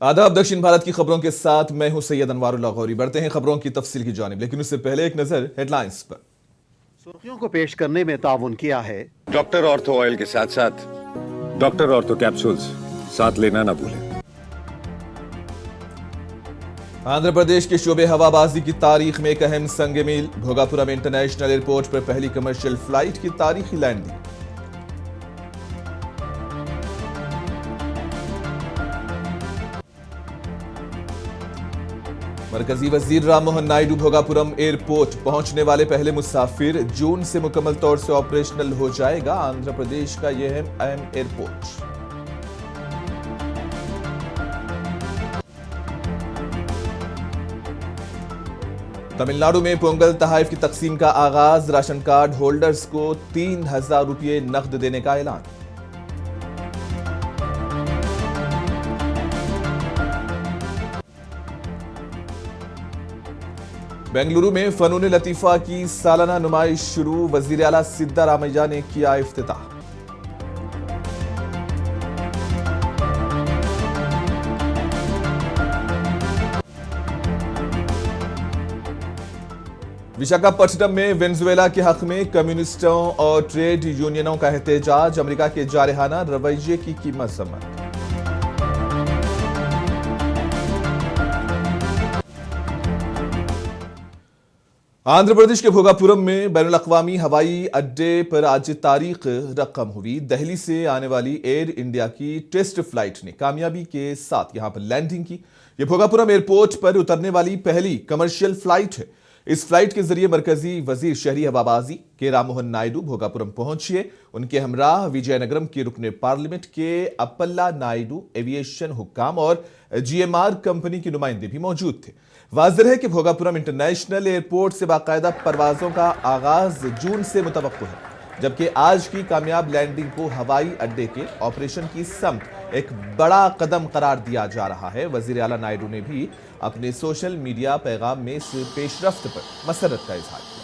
आदाब। दक्षिण भारत की खबरों के साथ मैं हूं सैयद अनवारुल्लाह गौरी। बढ़ते हैं खबरों की तफसील की जानिब, लेकिन उससे पहले एक नजर हेडलाइंस पर। सुर्खियों को पेश करने में ताउन किया है डॉक्टर ऑर्थो ऑयल के साथ साथ डॉक्टर ऑर्थो कैप्सूल्स साथ लेना ना भूलें। आंध्र प्रदेश के शोबे हवाबाजी की तारीख में एक अहम संग मील। भोगापुरम इंटरनेशनल एयरपोर्ट पर पहली कमर्शियल फ्लाइट की तारीखी लैंडिंग। मरकजी वजीर राम मोहन नायडू भोगापुरम एयरपोर्ट पहुंचने वाले पहले मुसाफिर। जून से मुकम्मल तौर से ऑपरेशनल हो जाएगा आंध्र प्रदेश का यह अहम एयरपोर्ट। तमिलनाडु में पोंगल तहाइफ की तकसीम का आगाज। राशन कार्ड होल्डर्स को 3,000 रुपये नकद देने का ऐलान। बेंगलुरु में फनून लतीफा की सालाना नुमाइश शुरू। वजीर आला सिद्धारामैया ने किया इफ्तिताह। विशाखापट्टनम में वेनेजुएला के हक में कम्युनिस्टों और ट्रेड यूनियनों का एहतजाज। अमेरिका के जारहाना रवैये की मजम्मत। आंध्र प्रदेश के भोगापुरम में बैनुल अक़वामी हवाई अड्डे पर आज तारीख रकम हुई। दिल्ली से आने वाली एयर इंडिया की टेस्ट फ्लाइट ने कामयाबी के साथ यहां पर लैंडिंग की। यह भोगापुरम एयरपोर्ट पर उतरने वाली पहली कमर्शियल फ्लाइट है। इस फ्लाइट के जरिए मरकजी वजीर शहरी हवाबाजी के राम मोहन नायडू भोगापुरम पहुंचे। उनके हमराह विजयनगरम के रुकने पार्लियामेंट के अप्पल्ला नायडू, एविएशन हुक्काम और जीएमआर कंपनी के नुमाइंदे भी मौजूद थे। वाज़ेह है कि भोगापुरम इंटरनेशनल एयरपोर्ट से बाकायदा परवाजों का आगाज जून से मुतवक्को है, जबकि आज की कामयाब लैंडिंग को हवाई अड्डे के ऑपरेशन की समत एक बड़ा कदम करार दिया जा रहा है। वजीर आला नायडू ने भी अपने सोशल मीडिया पैगाम में इस पेशरफ्त पर मसरत का इजहार किया।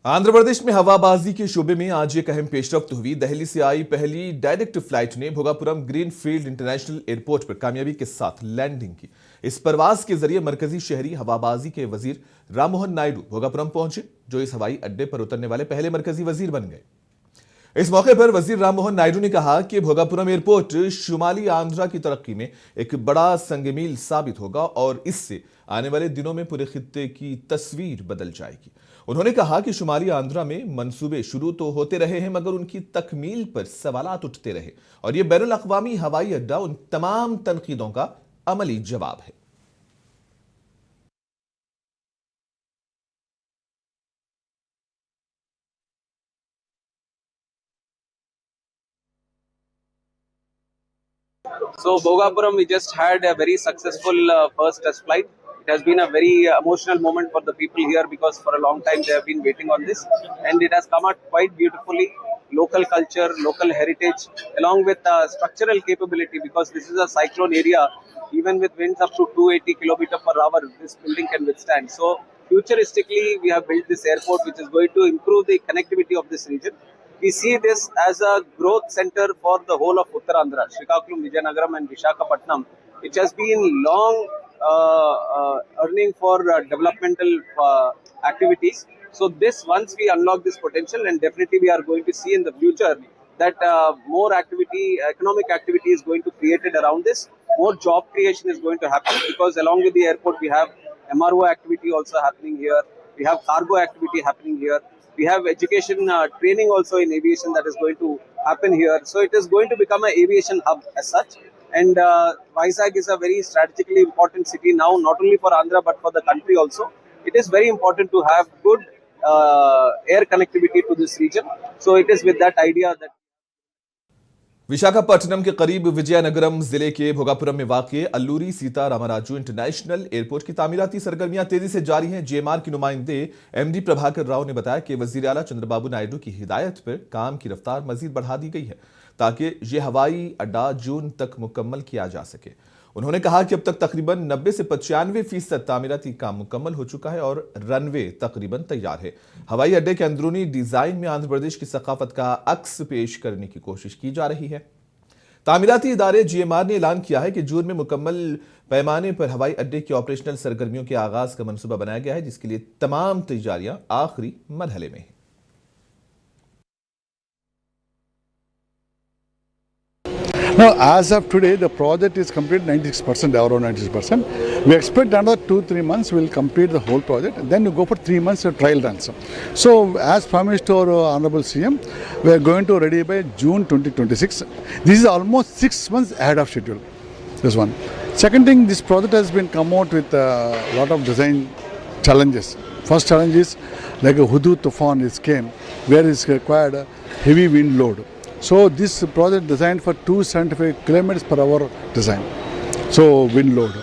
आंध्र प्रदेश में हवाबाजी के शोबे में आज एक अहम पेशरफ्त हुई। दिल्ली से आई पहली डायरेक्ट फ्लाइट ने भोगापुरम ग्रीनफील्ड इंटरनेशनल एयरपोर्ट पर कामयाबी के साथ लैंडिंग की। इस परवाज के जरिए मरकजी शहरी हवाबाजी के वजीर राम मोहन नायडू भोगापुरम पहुंचे, जो इस हवाई अड्डे पर उतरने वाले पहले मरकजी वजीर बन गए। इस मौके पर वजीर राम मोहन नायडू ने कहा कि भोगापुरम एयरपोर्ट शुमाली आंध्रा की तरक्की में एक बड़ा संगमील साबित होगा और इससे आने वाले दिनों में पूरे खित्ते की तस्वीर बदल जाएगी। उन्होंने कहा कि शुमाली आंध्रा में मंसूबे शुरू तो होते रहे हैं, मगर उनकी तकमील पर सवालात उठते रहे और यह बैनुल अक़वामी हवाई अड्डा उन तमाम तनकीदों का अमली जवाब है। So Bhogapuram, we just had a very successful first test flight. It has been a very emotional moment for the people here because for a long time they have been waiting on this, and it has come out quite beautifully. Local culture, local heritage, along with structural capability, because this is a cyclone area. Even with winds up to 280 km per hour, this building can withstand. So futuristically, we have built this airport, which is going to improve the connectivity of this region. We see this as a growth center for the whole of Uttarandhra, Srikakulam, Vijayanagaram and Visakhapatnam, which has been long earning for developmental activities. So this, once we unlock this potential, and definitely we are going to see in the future that more activity, economic activity is going to be created around this. More job creation is going to happen, because along with the airport we have MRO activity also happening here. We have cargo activity happening here. We have education training also in aviation that is going to happen here. So it is going to become an aviation hub as such. And Vizag is a very strategically important city now, not only for Andhra but for the country also. It is very important to have good air connectivity to this region. So it is with that idea that Visakhapatnam के करीब विजयनगरम जिले के भोगापुरम में वाक़ Alluri Sita Ramaraju international airport की तामीराती सरगर्मियां तेजी से जारी हैं। जेएमआर के नुमाइंदे एमडी प्रभाकर राव ने बताया कि वजीर आला चंद्रबाबू नायडू की हिदायत पर काम की रफ्तार मजीद बढ़ा दी गई है ताकि ये हवाई अड्डा जून तक मुकम्मल किया जा सके। उन्होंने कहा कि अब तक तकरीबन 90 से 95% तामीराती काम मुकम्मल हो चुका है और रनवे तकरीबन तैयार है। हवाई अड्डे के अंदरूनी डिजाइन में आंध्र प्रदेश की सकाफत का अक्स पेश करने की कोशिश की जा रही है। तामीराती इदारे जीएमआर ने ऐलान किया है कि जून में मुकम्मल पैमाने पर हवाई अड्डे की ऑपरेशनल सरगर्मियों के आगाज का मंसूबा बनाया गया है, जिसके लिए तमाम तैयारियां आखिरी मरहले में हैं। Now, as of today, the project is complete 96%, around 96%. We expect another 2-3 months we will complete the whole project. Then we go for 3 months of trial runs. So, as promised to our Honorable CM, we are going to ready by June 2026. This is almost 6 months ahead of schedule. This one. Second thing, this project has been come out with a lot of design challenges. First challenge is like a Hudud Tufan is came, where is required a heavy wind load. So this project designed for 275 kilometers per hour design. So wind load.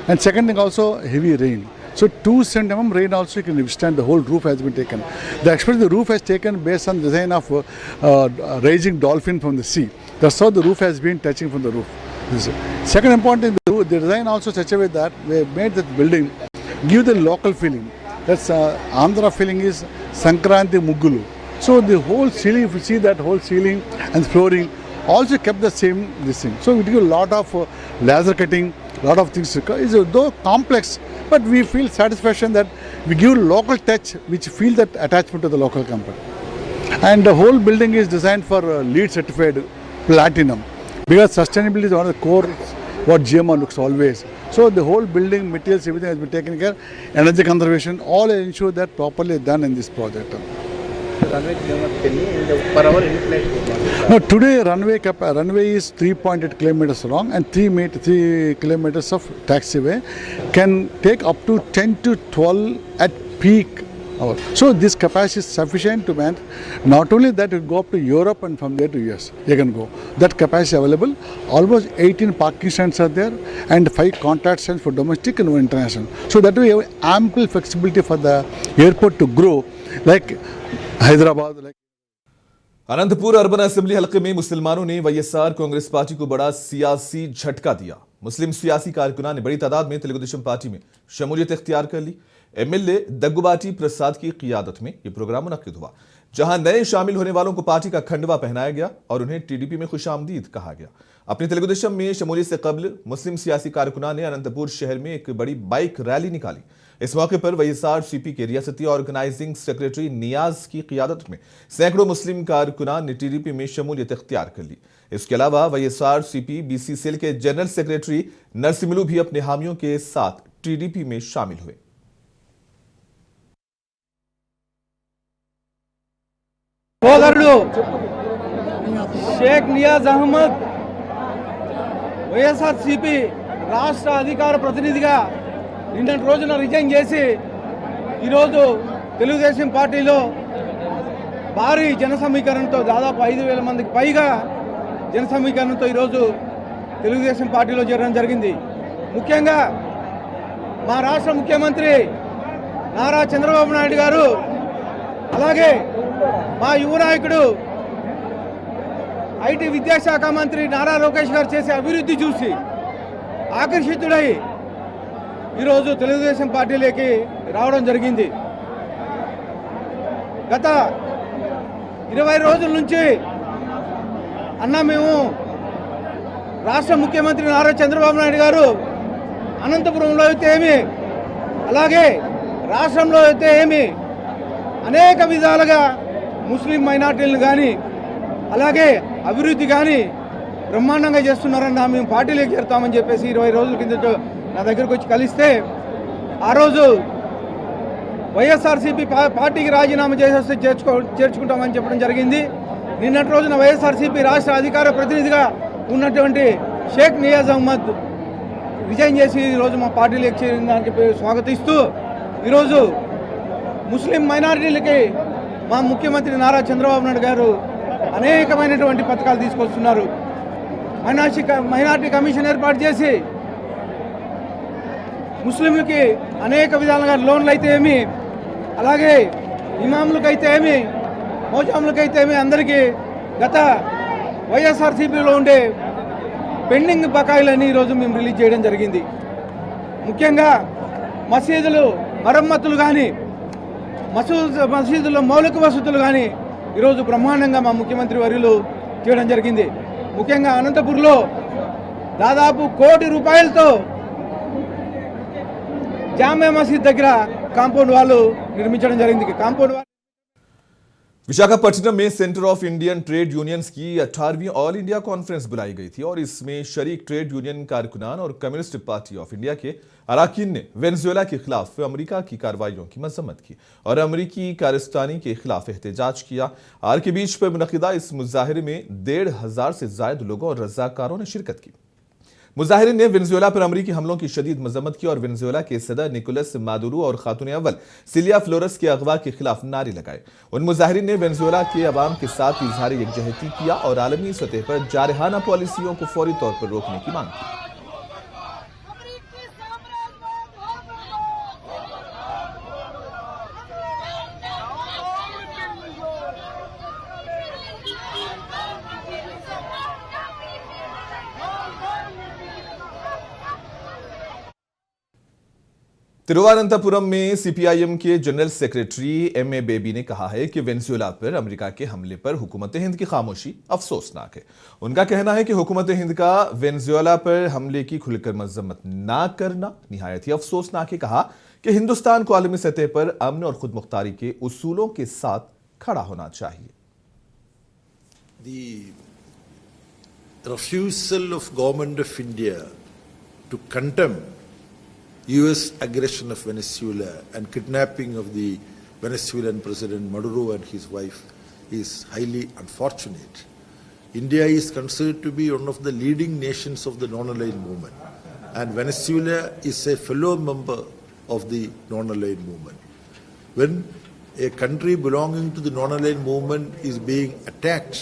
And second thing also heavy rain. So 2 cm rain also you can withstand. The whole roof has been taken. The roof has taken based on design of raising dolphin from the sea. That's how the roof has been touching from the roof. Second important thing, the design also such a way that we made that building give the local feeling. That's Andhra feeling is Sankranti Muggulu. So the whole ceiling, if you see that whole ceiling and flooring also kept the same this thing. So we do a lot of laser cutting, lot of things. It's though complex, but we feel satisfaction that we give local touch, which feel that attachment to the local company. And the whole building is designed for LEED certified platinum, because sustainability is one of the core what GMR looks always. So the whole building materials, everything has been taken care. Energy conservation, all ensure that properly done in this project. No, today runway is 3.8 kilometers long and 3 kilometers of taxiway can take up to 10 to 12 at peak hour. So this capacity is sufficient to man. Not only that, it will go up to Europe and from there to US. You can go. That capacity available. Almost 18 parking stands are there and 5 contact stands for domestic and international. So that way you have ample flexibility for the airport to grow like Hyderabad. Anantapur urban assembly हलके में मुसलमानों ने YSR Congress party को बड़ा सियासी झटका दिया। मुस्लिम सियासी कारकुनान ने बड़ी तादाद में तेलुगुदेशम पार्टी में शमूलियत इख्तियार कर ली। एमएलए दग्गुबाटी प्रसाद की क़ियादत में यह प्रोग्राम मुनक्किद हुआ, जहां नए शामिल होने वालों को पार्टी का खंडवा पहनाया गया और उन्हें टीडीपी में खुशामदीद कहा गया। अपनी तेलुगुदेशम में शमूलियत से कबल मुस्लिम सियासी कारकुनान ने अनंतपुर शहर में एक बड़ी बाइक रैली निकाली। इस मौके पर वाईएसआरसीपी के रियासती ऑर्गेनाइजिंग सेक्रेटरी नियाज की क़ियादत में सैकड़ों मुस्लिम कारकुनान ने टीडीपी में शमूलियत इख्तियार कर ली। इसके अलावा वाईएसआरसीपी बीसी सेल के जनरल सेक्रेटरी नरसिम्लू भी अपने हामियों के साथ टीडीपी में शामिल हुए। शेख नियाज अहमद వైఎస్ఆర్సీపీ రాష్ట్ర అధికార ప్రతినిధిగా నిన్నటి రోజున రిజైన్ చేసి ఈరోజు తెలుగుదేశం పార్టీలో భారీ జన సమీకరణతో దాదాపు 5,000 మందికి పైగా జన సమీకరణతో ఈరోజు తెలుగుదేశం పార్టీలో చేరడం జరిగింది। ముఖ్యంగా మా రాష్ట్ర ముఖ్యమంత్రి నారా చంద్రబాబు నాయుడు గారు అలాగే మా యువ నాయకుడు ఐటీ విద్యాశాఖ మంత్రి నారా లోకేష్ గారు చేసే అభివృద్ధి చూసి ఆకర్షితుడై ఈరోజు తెలుగుదేశం పార్టీలోకి రావడం జరిగింది। గత 20 రోజుల నుంచి అన్న మేము రాష్ట్ర ముఖ్యమంత్రి నారా చంద్రబాబు నాయుడు గారు అనంతపురంలో అయితే ఏమి అలాగే రాష్ట్రంలో అయితే ఏమి అనేక విధాలుగా ముస్లిం మైనార్టీలను కానీ అలాగే అభివృద్ధి కానీ బ్రహ్మాండంగా చేస్తున్నారన్న మేము పార్టీలోకి చేరుతామని చెప్పేసి 20 రోజుల కిందట నా దగ్గరకు వచ్చి కలిస్తే ఆ రోజు వైఎస్ఆర్సీపీ పార్టీకి రాజీనామా చేసేస్తే చేర్చుకుంటామని చెప్పడం జరిగింది। నిన్నటి రోజున వైఎస్ఆర్సీపీ రాష్ట్ర అధికార ప్రతినిధిగా ఉన్నటువంటి షేక్ నియాజ్ అహ్మద్ రిజైన్ చేసి ఈరోజు మా పార్టీలోకి చేరిందని చెప్పి స్వాగతిస్తూ ఈరోజు ముస్లిం మైనారిటీలకి మా ముఖ్యమంత్రి నారా చంద్రబాబు నాయుడు గారు అనేకమైనటువంటి పథకాలు తీసుకొస్తున్నారు। మైనార్టీ కమిషన్ ఏర్పాటు చేసి ముస్లింలకి అనేక విధాలుగా లోన్లు అయితే ఏమి, అలాగే ఇమాములకైతే ఏమి, మోజాములకైతే ఏమి అందరికీ గత వైఎస్ఆర్సీపీలో ఉండే పెండింగ్ బకాయిలని ఈరోజు మేము రిలీజ్ చేయడం జరిగింది. ముఖ్యంగా మసీదులు మరమ్మతులు కానీ, మసీదుల్లో మౌలిక వసతులు కానీ ఈరోజు బ్రహ్మాండంగా మా ముఖ్యమంత్రి వర్యులు చేయడం జరిగింది. ముఖ్యంగా అనంతపూర్లో దాదాపు 1 కోటి రూపాయలతో జామే మసీద్ దగ్గర కాంపౌండ్ వాళ్ళు నిర్మించడం జరిగింది. కాంపౌండ్ వాళ్ళు विशाखापट्टनम में centre of Indian trade unions की 18वीं ऑल इंडिया कॉन्फ्रेंस बुलाई गई थी और इसमें शरीक ट्रेड यूनियन कारकुनान और कम्युनिस्ट पार्टी ऑफ इंडिया के अराकीन ने वेनेजुएला के खिलाफ अमेरिका की कार्रवाइयों की मजम्मत की और अमेरिकी कारस्तानी के खिलाफ एहतजाज किया। आर के बीच पर मुनक़िदा इस मुजाहरे में 1,500 से ज्यादा लोगों और रज़ाकारों ने शिरकत की। मुजाहिरीन ने वेनेजुएला पर अमेरिकी हमलों की शदीद मजम्मत की और वेनेजुएला के सदर निकोलस मादुरो और खातून अव्वल सिलिया फ्लोरेस के अगवा के खिलाफ नारे लगाए। उन मुजाहिरीन ने वेनेजुएला के अवाम के साथ इजहार यकजहती किया और आलमी सतह पर जारहाना पॉलिसियों को फौरी तौर पर रोकने की मांग की। तिरुवनंतपुरम में सीपीआईएम के general secretary M A Baby ने कहा है कि वेनेजुएला पर अमेरिका के हमले पर हुकूमत हिंद की खामोशी अफसोसनाक है। उनका कहना है कि हुकूमत हिंद का वेनेजुएला पर हमले की खुलकर मजम्मत ना करना निहायत ही अफसोसनाक है। कहा कि हिंदुस्तान को आलमी सतह पर अमन और खुद मुख्तारी के उसूलों के साथ खड़ा होना चाहिए। The refusal of government of India to condemn US aggression of Venezuela and kidnapping of the Venezuelan President Maduro and his wife is highly unfortunate. India is considered to be one of the leading nations of the non-aligned movement, and Venezuela is a fellow member of the non-aligned movement. When a country belonging to the non-aligned movement is being attacked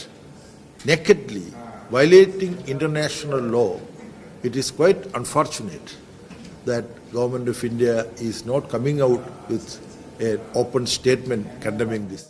nakedly, violating international law, it is quite unfortunate that government of India is not coming out with an open statement condemning this.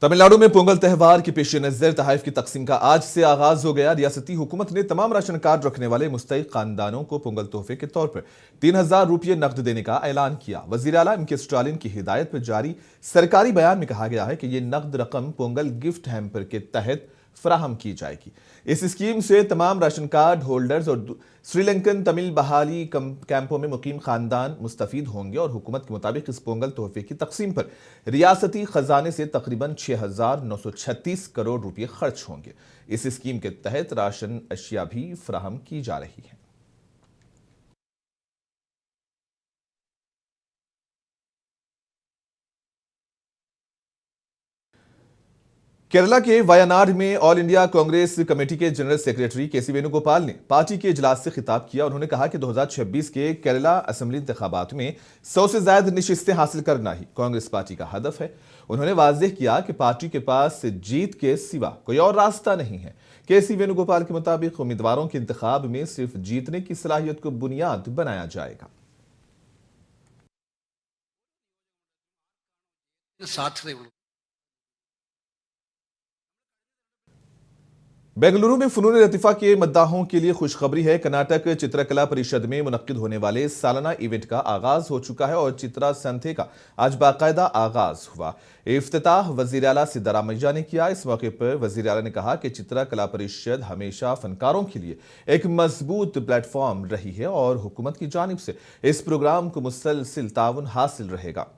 Tamil Nadu में पोंगल त्यौहार के पेश नजर तहाइफ की तकसीम का आज से आगाज हो गया। रियासती हुकूमत ने तमाम राशन कार्ड रखने वाले मुस्तहिक खानदानों को पोंगल तोहफे के तौर पर 3,000 रुपये नकद देने का ऐलान किया। वजीर आला एम के स्टालिन की हिदायत पर जारी सरकारी बयान में कहा गया है कि यह नकद रकम पोंगल गिफ्ट हैम्पर के तहत फराहम की जाएगी। इस स्कीम से तमाम राशन कार्ड होल्डर्स और श्रीलंकन तमिल बहाली कैंपों में मुकीम खानदान मुस्तफीद होंगे और हुकूमत के मुताबिक इस पोंगल तोहफे की तकसीम पर रियासती खजाने से तकरीबन 6,936 करोड़ रुपए खर्च होंगे। इस स्कीम के तहत राशन अशिया भी फराहम की जा रही है। केरला के वायनाड में ऑल इंडिया कांग्रेस कमेटी के जनरल सेक्रेटरी के सी वेणुगोपाल ने पार्टी के इजलास से खिताब किया। उन्होंने कहा कि 2026 के केरला असेंबली इंतखाबात में 100 से ज्यादा नशिस्तें हासिल करना ही कांग्रेस पार्टी का हदफ है। उन्होंने वाज़ेह किया कि पार्टी के पास जीत के सिवा कोई और रास्ता नहीं है। के सी वेणुगोपाल के मुताबिक उम्मीदवारों के इंतखाब में सिर्फ जीतने की सलाहियत को बुनियाद बनाया जाएगा। बेंगलुरु में फनून लतीफ़ा के मद्दाहों के लिए खुशखबरी है। कर्नाटक चित्रकला परिषद में मुनक्किद होने वाले सालाना इवेंट का आगाज हो चुका है और चित्रा संथे का आज बाकायदा आगाज हुआ। इफ्तिताह वज़ीर आला सिद्धारामैया ने किया। इस मौके पर वज़ीर आला ने कहा कि चित्रा कला परिषद हमेशा फनकारों के लिए एक मजबूत प्लेटफॉर्म रही है और हुकूमत की जानिब से इस प्रोग्राम को मुसलसिल ताउन हासिल रहेगा।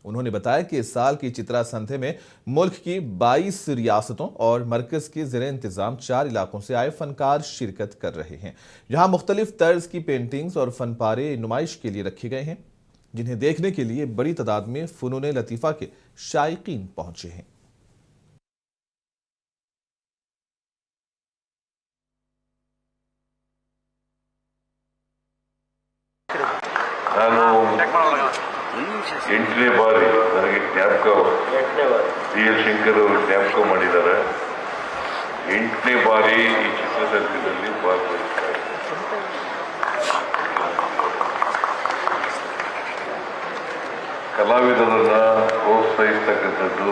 उन्होंने बताया कि इस साल की चित्रा संथे में मुल्क की 22 रियासतों और मरकज के ज़ेरे इंतजाम 4 इलाकों से आए फनकार शिरकत कर रहे हैं। यहाँ मुख्तलिफ तर्ज की पेंटिंग्स और फनपारे नुमाइश के लिए रखे गए हैं, जिन्हें देखने के लिए बड़ी तादाद में फनून लतीफ़ा के शायकीन पहुंचे हैं। ಎಂಟನೇ ಬಾರಿ ನನಗೆ ಜ್ಞಾಪಕ ಸಿ ಎಲ್ ಶಂಕರ್ ಅವರು ಜ್ಞಾಪಕ ಮಾಡಿದ್ದಾರೆ. 8ನೇ ಬಾರಿ ಈ ಚಿತ್ರಸಂತೆಯಲ್ಲಿ ಭಾಗವಹಿಸ್ತಾ ಇದ್ದಾರೆ. ಕಲಾವಿದರನ್ನ ಪ್ರೋತ್ಸಾಹಿಸ್ತಕ್ಕಂಥದ್ದು,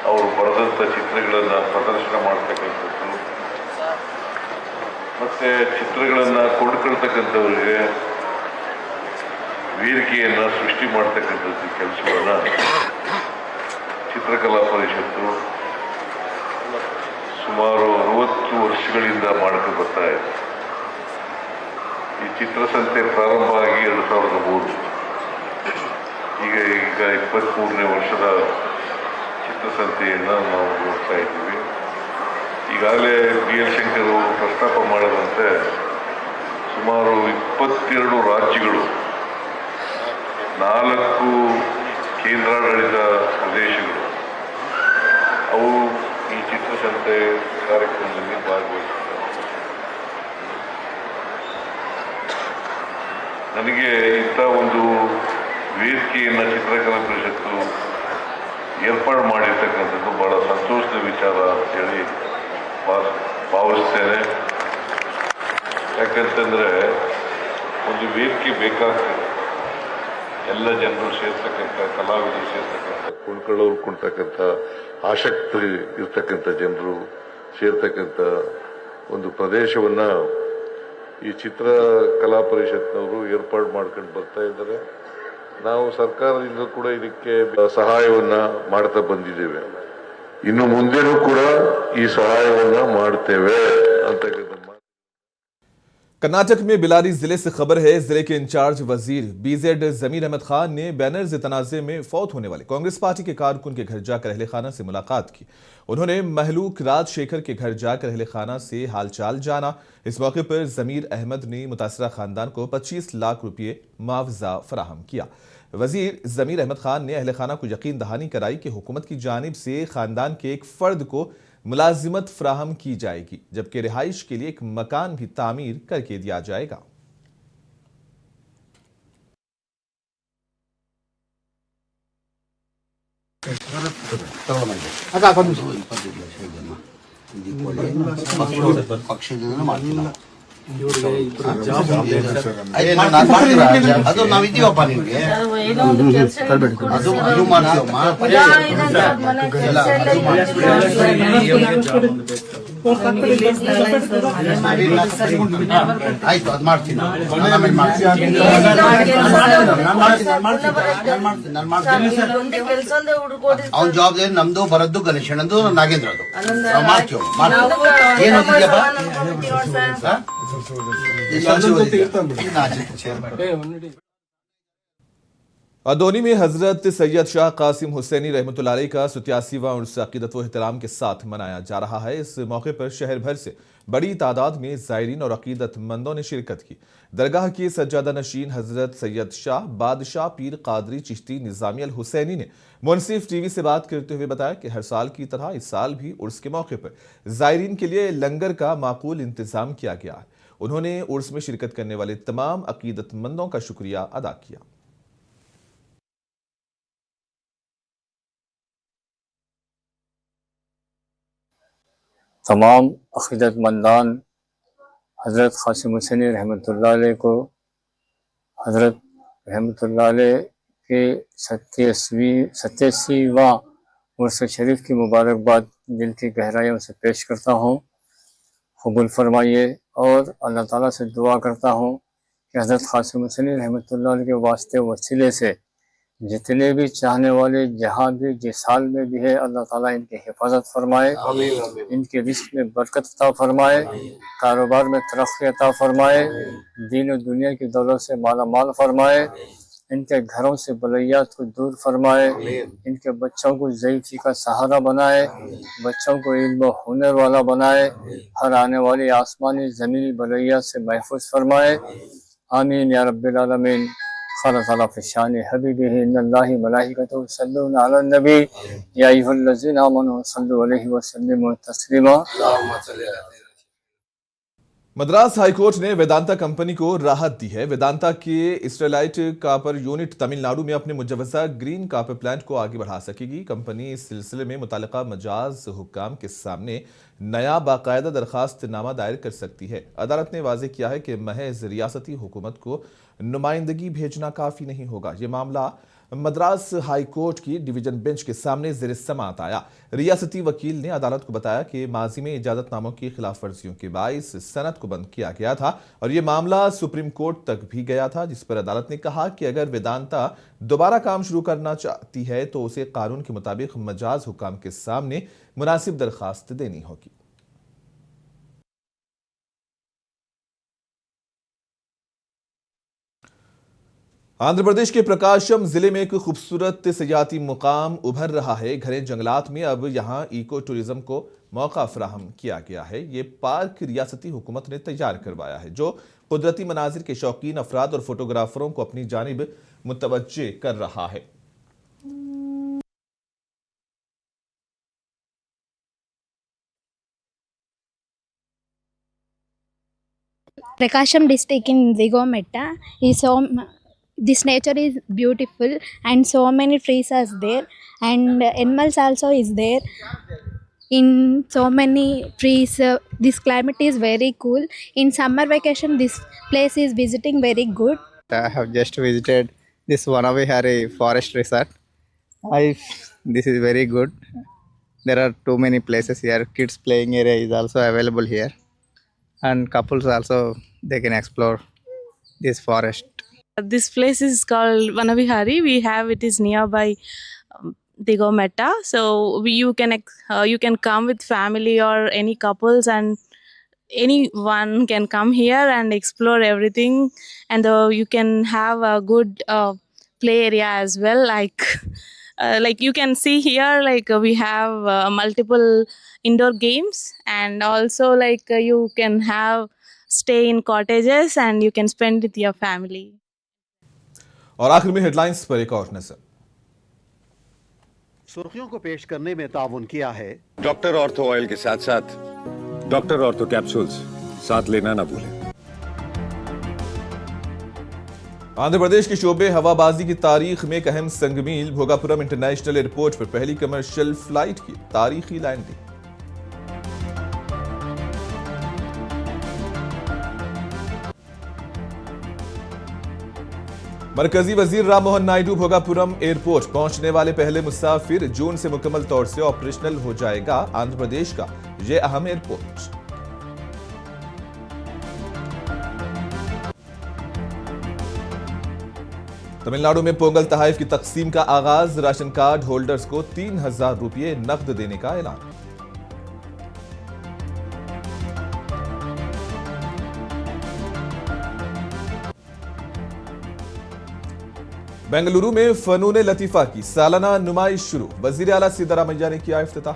ಅವರು ಬರೆದಂಥ ಚಿತ್ರಗಳನ್ನು ಪ್ರದರ್ಶನ ಮಾಡ್ತಕ್ಕಂಥದ್ದು, ಮತ್ತೆ ಚಿತ್ರಗಳನ್ನು ಕೊಂಡ್ಕೊಳ್ತಕ್ಕಂಥವ್ರಿಗೆ ವೇದಿಕೆಯನ್ನು ಸೃಷ್ಟಿ ಮಾಡ್ತಕ್ಕಂಥದ್ದು ಕೆಲಸವನ್ನು ಚಿತ್ರಕಲಾ ಪರಿಷತ್ತು ಸುಮಾರು 60 ವರ್ಷಗಳಿಂದ ಮಾಡ್ಕೊಂಡು ಬರ್ತಾ ಇದೆ. ಈ ಚಿತ್ರಸಂತೆ ಪ್ರಾರಂಭ ಆಗಿ 2003, ಈಗ 23ನೇ ವರ್ಷದ ಚಿತ್ರಸಂತೆಯನ್ನು ನಾವು ನೋಡ್ತಾ ಇದ್ದೀವಿ. ಈಗಾಗಲೇ BL ಶಂಕರ್ ಅವರು ಪ್ರಸ್ತಾಪ ಮಾಡದಂತೆ ಸುಮಾರು 22 ರಾಜ್ಯಗಳು, 4 ಕೇಂದ್ರಾಡಳಿತ ಪ್ರದೇಶಗಳು ಅವು ಈ ಚಿತ್ರಸಂತೆ ಕಾರ್ಯಕ್ರಮದಲ್ಲಿ ಭಾಗವಹಿಸಿದ್ದಾರೆ. ನನಗೆ ಇಂಥ ಒಂದು ವೇದಿಕೆಯನ್ನು ಚಿತ್ರಕಲಾ ಪರಿಷತ್ತು ಏರ್ಪಾಡು ಮಾಡಿರ್ತಕ್ಕಂಥದ್ದು ಬಹಳ ಸಂತೋಷದ ವಿಚಾರ ಅಂತೇಳಿ ಭಾವಿಸ್ತೇನೆ. ಯಾಕಂತಂದರೆ ಒಂದು ವೇದಿಕೆ ಬೇಕಾಗ್ತದೆ, ಎಲ್ಲ ಜನರು ಸೇರ್ತಕ್ಕಂಥ, ಕಲಾವಿದರು ಸೇರ್ತಕ್ಕಂಥ, ಕುಣ್ಕೊಳ್ಳೋರು ಕುಣ್ತಕ್ಕಂಥ, ಆಸಕ್ತಿ ಇರ್ತಕ್ಕಂಥ ಜನರು ಸೇರ್ತಕ್ಕಂಥ ಒಂದು ಪ್ರದೇಶವನ್ನು ಈ ಚಿತ್ರಕಲಾ ಪರಿಷತ್ನವರು ಏರ್ಪಾಡು ಮಾಡ್ಕೊಂಡು ಬರ್ತಾ ಇದ್ದಾರೆ. ನಾವು ಸರ್ಕಾರದಿಂದ ಕೂಡ ಇದಕ್ಕೆ ಸಹಾಯವನ್ನ ಮಾಡ್ತಾ ಬಂದಿದ್ದೇವೆ. ಇನ್ನು ಮುಂದೆನೂ ಕೂಡ ಈ ಸಹಾಯವನ್ನ ಮಾಡ್ತೇವೆ ಅಂತಕ್ಕಂಥ. कर्नाटक में बिलारी जिले से खबर है। जिले के इंचार्ज वजीर BZ जमीर अहमद खान ने बैनर्स तनाजे में फौत होने वाले कांग्रेस पार्टी के कारकुन के घर जाकर अहले खाना से मुलाकात की। उन्होंने महलूक राजशेखर के घर जाकर अहले खाना से हालचाल जाना। इस मौके पर जमीर अहमद ने मुतासरा खानदान को 25 लाख रुपये मुआवजा फराहम किया। वजीर जमीर अहमद खान ने अहले खाना को यकीन दहानी कराई कि हुकूमत की जानिब से खानदान के एक फर्द को मुलाजिमत फ्राहम की जाएगी, जबकि रिहाइश के लिए एक मकान भी तामीर करके दिया जाएगा। ಅದು ನಾವಿದ್ದೀವಪ್ಪ ನಿಮ್ಗೆ ಅದು ಮಾಡ್ತೀವಮ್ಮ. ಆಯ್ತು, ಅದು ಮಾಡ್ತೀನಿ. ಅವ್ನ ಜವಾಬ್ದಾರಿ ನಮ್ದು, ಬರದ್ದು ಗಣೇಶನದು, ನಾಗೇಂದ್ರದು. ನಾವು ಮಾಡ್ತೀವಿ. ಏನಂತಿದ್ಯಪ್ಪ? अदोनी में हजरत सैयद शाह कासिम हुसैनी रहमतुल्लाह अलैह का 87वां उर्स अकीदत व एहतराम के साथ मनाया जा रहा है। इस मौके पर शहर भर से बड़ी तादाद में ज़ायरीन और अकीदतमंदों ने शिरकत की। दरगाह के सज्जादा नशीन हजरत सैयद शाह बादशाह पीर कादरी चिश्ती निज़ामी अल हुसैनी ने मुनसिफ टीवी से बात करते हुए बताया कि हर साल की तरह इस साल भी उर्स के मौके पर ज़ायरीन के लिए लंगर का माकूल इंतज़ाम किया गया है। उन्होंने उर्स में शिरकत करने वाले तमाम अकीदतमंदों का शुक्रिया अदा किया। तमाम अक़ीदतमंदान हज़रत क़ासिम हुसैनी रहमतुल्लाह अलैह को हज़रत रहमतुल्लाह अलैह के 87वां उर्स शरीफ की मुबारकबाद दिल की गहराइयों से पेश करता हूँ। कबूल फरमाइए और अल्लाह ताला से दुआ करता हूँ कि हज़रत क़ासिम हुसैनी रहमतुल्लाह अलैह के वास्ते वसीले से जितने भी चाहने वाले जहाँ भी जिस हाल में भी है, अल्लाह ताला इनकी हिफाजत फरमाए, इनके रिस्क में बरकत अता फरमाए, कारोबार में तरक्की अता फरमाए, दीन और दुनिया की दौलत से माला माल फरमाए, इनके घरों से बलैयात को दूर फरमाए, इनके बच्चों को ज़ईफ़ी का सहारा बनाए, बच्चों को इल्म हुनर वाला बनाए, हर आने वाली आसमानी ज़मीनी बलैयात से महफूज फरमाए। आमीन या रब्बिल आलमीन। क़ाल तआला फ़ी शान हबीबिही इन्नल्लाहा व मलाइकतहु युसल्लूना अलन नबी या अय्युहल्लज़ीना आमनू सल्लु अलैहि व सल्लिमू तस्लीमा। मद्रास हाईकोर्ट ने वेदांता कंपनी को राहत दी है। वेदांता के स्टेरलाइट कॉपर यूनिट तमिलनाडु में अपने मुजव्वजा ग्रीन कॉपर प्लांट को आगे बढ़ा सकेगी। कंपनी इस सिलसिले में मुतल्लिका मजाज हुक्काम के सामने नया बाकायदा दरखास्तनामा दायर कर सकती है। अदालत ने वाज़ेह किया है कि महज रियासती हुकूमत को नुमाइंदगी भेजना काफ़ी नहीं होगा। ये मामला मद्रास हाई कोर्ट की डिवीजन बेंच के सामने ज़ेर समाअत आया। रियासती वकील ने अदालत को बताया कि माजी में इजाज़तनामों की खिलाफ वर्जियों के बाइस सनद को बंद किया गया था और ये मामला सुप्रीम कोर्ट तक भी गया था, जिस पर अदालत ने कहा कि अगर वेदांता दोबारा काम शुरू करना चाहती है तो उसे कानून के मुताबिक मजाज हुक्काम के सामने मुनासिब दरखास्त देनी होगी। आंध्र प्रदेश के प्रकाशम जिले में एक खूबसूरत सयाहती मुकाम उभर रहा है। घने जंगलात में अब यहां इको टूरिज्म को मौका फराहम किया गया है। ये पार्क रियासती हुकूमत ने तैयार करवाया है, जो कुदरती मनाजिर के शौकीन अफराद और फोटोग्राफरों को अपनी जानिब मुतवज्जे कर रहा है। Prakasham district in Zigometta is this nature is beautiful and so many trees are there and animals also is there in so many trees. This climate is very cool. In summer vacation this place is visiting very good. I have just visited this Vanavihari forest resort. This is very good. There are too many places here. Kids playing area is also available here, and couples also they can explore this forest. This place is called Vanavihari. We have it is nearby Digometta. So you can come with family or any couples, and anyone can come here and explore everything. And you can have a good play area as well. Like you can see here, like we have multiple indoor games, and also like you can have stay in cottages and you can spend with your family. और आखिर में headlines पर एक और नजर। सुर्खियों को पेश करने में ताउन किया है डॉक्टर ऑर्थो ऑयल के साथ साथ डॉक्टर ऑर्थो कैप्सूल्स साथ लेना ना भूलें। आंध्र प्रदेश के शोबे हवाबाजी की तारीख में एक अहम संगमील, भोगापुरम इंटरनेशनल एयरपोर्ट पर पहली कमर्शियल फ्लाइट की तारीखी लैंडिंग। मरकजी वजीर राम मोहन नायडू भोगापुरम एयरपोर्ट पहुंचने वाले पहले मुसाफिर। जून से मुकम्मल तौर से ऑपरेशनल हो जाएगा आंध्र प्रदेश का यह अहम एयरपोर्ट। तमिलनाडु में पोंगल तहाइफ की तकसीम का आगाज, राशन कार्ड होल्डर्स को 3000 रुपये नकद देने का ऐलान। बेंगलुरु में फनून लतीफा की सालाना नुमाइश शुरू, वजीर आला सिद्धारामैया ने किया इफ्तिताह।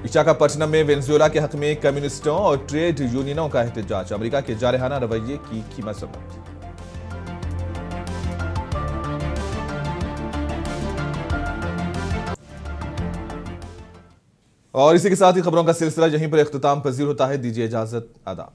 विशाखापट्टनम में वेनेजुएला के हक में कम्युनिस्टों और ट्रेड यूनियनों का एहतजाज, अमेरिका के जारहाना रवैये की मजम्मत। और इसी के साथ ही खबरों का सिलसिला यहीं पर इख्तिताम पजीर होता है। दीजिए इजाजत, आदाब।